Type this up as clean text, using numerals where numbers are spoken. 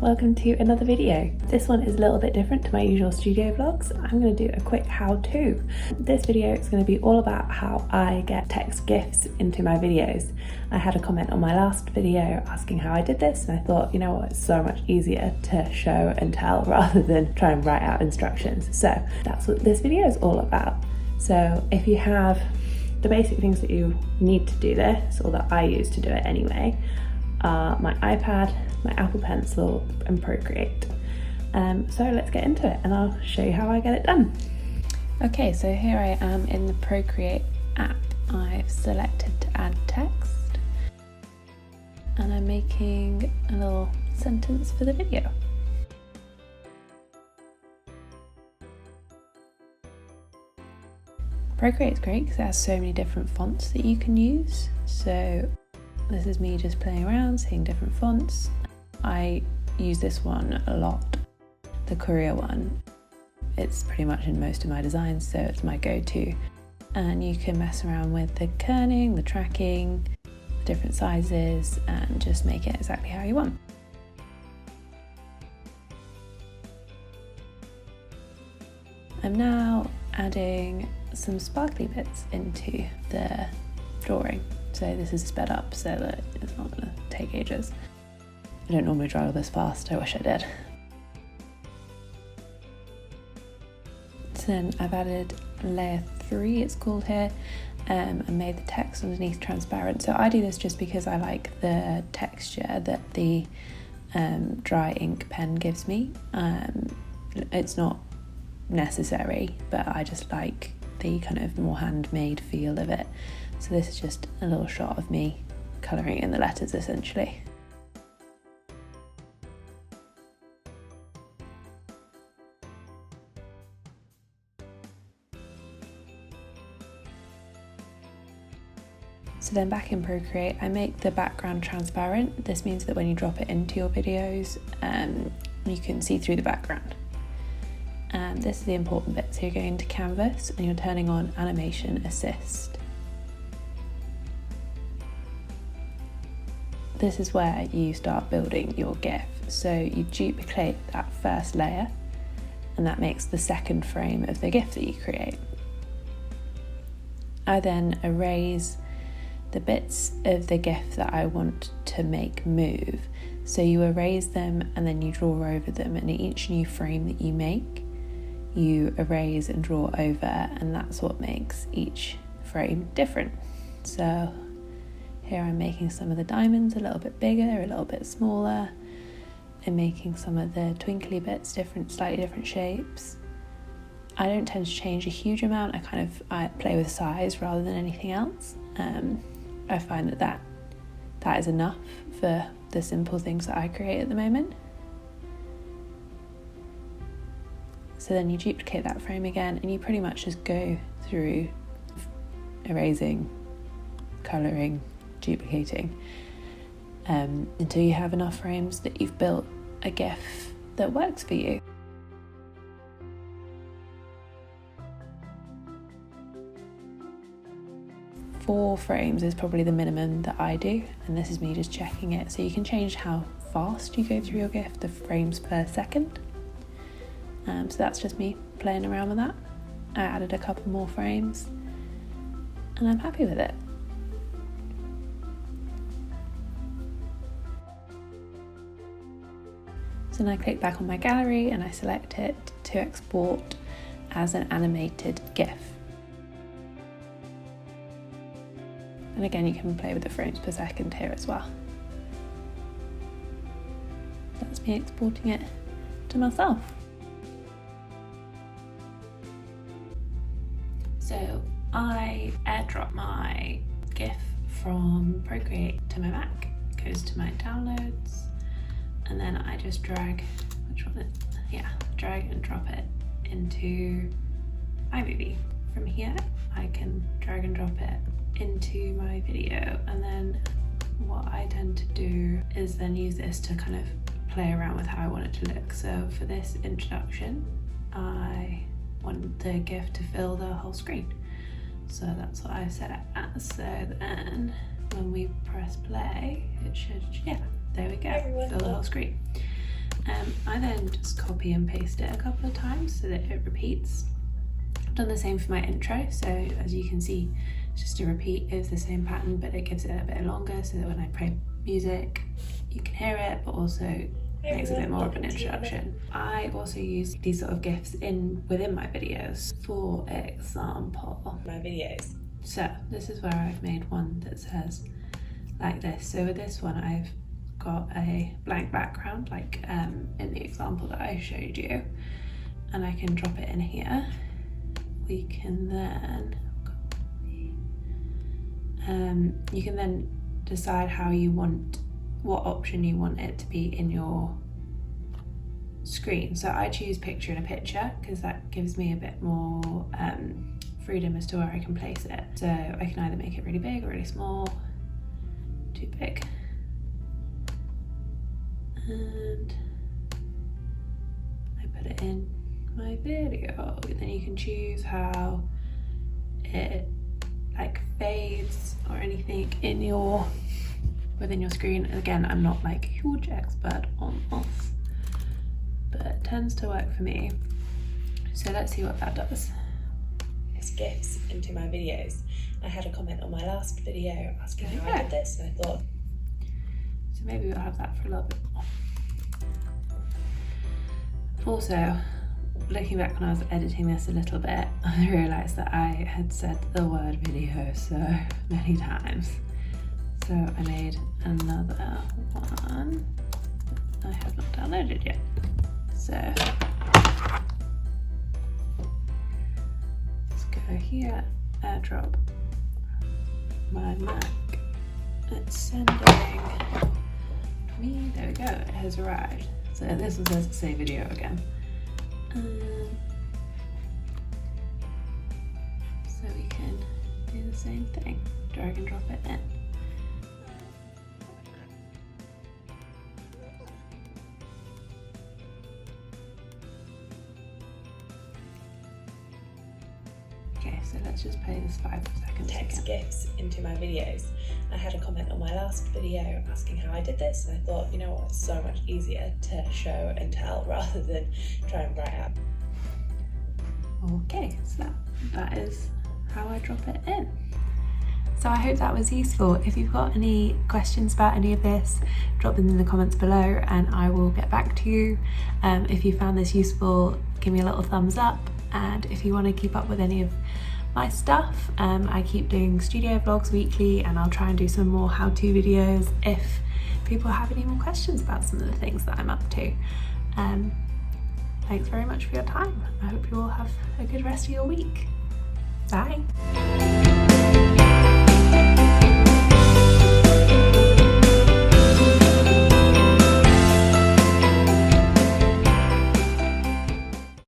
welcome to another video. This one is a little bit different to my usual studio vlogs. I'm going to do a quick how-to. This video is going to be all about how I get text GIFs into my videos. I had a comment on my last video asking how I did this, and I thought, you know what, it's so much easier to show and tell rather than try and write out instructions. So that's what this video is all about. So if you have the basic things that you need to do this, or that I use to do it anyway, are my iPad, my Apple Pencil and Procreate. So let's get into it and I'll show you how I get it done. Okay, so here I am in the Procreate app. I've selected to add text and I'm making a little sentence for the video. Procreate's great because it has so many different fonts that you can use. So this is me just playing around, seeing different fonts. I use this one a lot, the Courier one. It's pretty much in most of my designs, so it's my go-to. And you can mess around with the kerning, the tracking, the different sizes, and just make it exactly how you want. I'm now adding some sparkly bits into the drawing. So this is sped up so that it's not going to take ages. I don't normally draw this fast, I wish I did. So then I've added layer 3, it's called here, and made the text underneath transparent. So I do this just because I like the texture that the dry ink pen gives me. It's not necessary, but I just like the kind of more handmade feel of it. So this is just a little shot of me colouring in the letters essentially. So then back in Procreate, I make the background transparent. This means that when you drop it into your videos, you can see through the background. And this is the important bit. So you're going to Canvas and you're turning on Animation Assist. This is where you start building your GIF. So you duplicate that first layer and that makes the second frame of the GIF that you create. I then erase the bits of the GIF that I want to make move. So you erase them and then you draw over them, and in each new frame that you make, you erase and draw over, and that's what makes each frame different. So here I'm making some of the diamonds a little bit bigger, a little bit smaller. I'm making some of the twinkly bits different, slightly different shapes. I don't tend to change a huge amount. I play with size rather than anything else. I find that is enough for the simple things that I create at the moment. So then you duplicate that frame again and you pretty much just go through erasing, colouring, duplicating until you have enough frames that you've built a GIF that works for you. Four frames is probably the minimum that I do, and this is me just checking it. So you can change how fast you go through your GIF, the frames per second. So that's just me playing around with that. I added a couple more frames and I'm happy with it. So then I click back on my gallery and I select it to export as an animated GIF. And again, you can play with the frames per second here as well. That's me exporting it to myself. So I airdrop my GIF from Procreate to my Mac, it goes to my downloads, and then I just drag and drop it into iMovie. From here, I can drag and drop it into my video, and then what I tend to do is then use this to kind of play around with how I want it to look. So for this introduction, I want the GIF to fill the whole screen. So that's what I've set it as. So then when we press play, it should, yeah, there we go, fill the whole screen. I then just copy and paste it a couple of times so that it repeats. I've done the same for my intro, so as you can see, it's just a repeat of the same pattern, but it gives it a bit longer so that when I play music you can hear it, but also makes a bit more of an introduction. I also use these sort of GIFs within my videos. For example, my videos. So this is where I've made one that says like this. So with this one I've got a blank background, like in the example that I showed you, and I can drop it in here. We can then you can then decide what option you want it to be in your screen. So I choose picture in a picture because that gives me a bit more freedom as to where I can place it. So I can either make it really big or really small. Too big. And I put it in my video. Then you can choose how it like fades or anything within your screen. Again, I'm not like a huge expert on this, but it tends to work for me. So let's see what that does. It's GIFs into my videos. I had a comment on my last video asking how I did this, and I thought, so maybe we'll have that for a little bit more. Also, looking back when I was editing this a little bit, I realised that I had said the word video so many times. So I made another one I have not downloaded yet. So let's go here, airdrop my Mac. It's sending me, there we go, it has arrived. So this one says say video again. So we can do the same thing, drag and drop it in. Okay, so let's just play this 5 seconds. Text GIFs into my videos. I had a comment on my last video asking how I did this, and I thought, you know what, it's so much easier to show and tell rather than try and write out. Okay, so that is how I drop it in. So I hope that was useful. If you've got any questions about any of this, drop them in the comments below and I will get back to you. If you found this useful, give me a little thumbs up, and if you want to keep up with any of my stuff, I keep doing studio vlogs weekly, and I'll try and do some more how-to videos if people have any more questions about some of the things that I'm up to. Thanks very much for your time. I hope you all have a good rest of your week. Bye.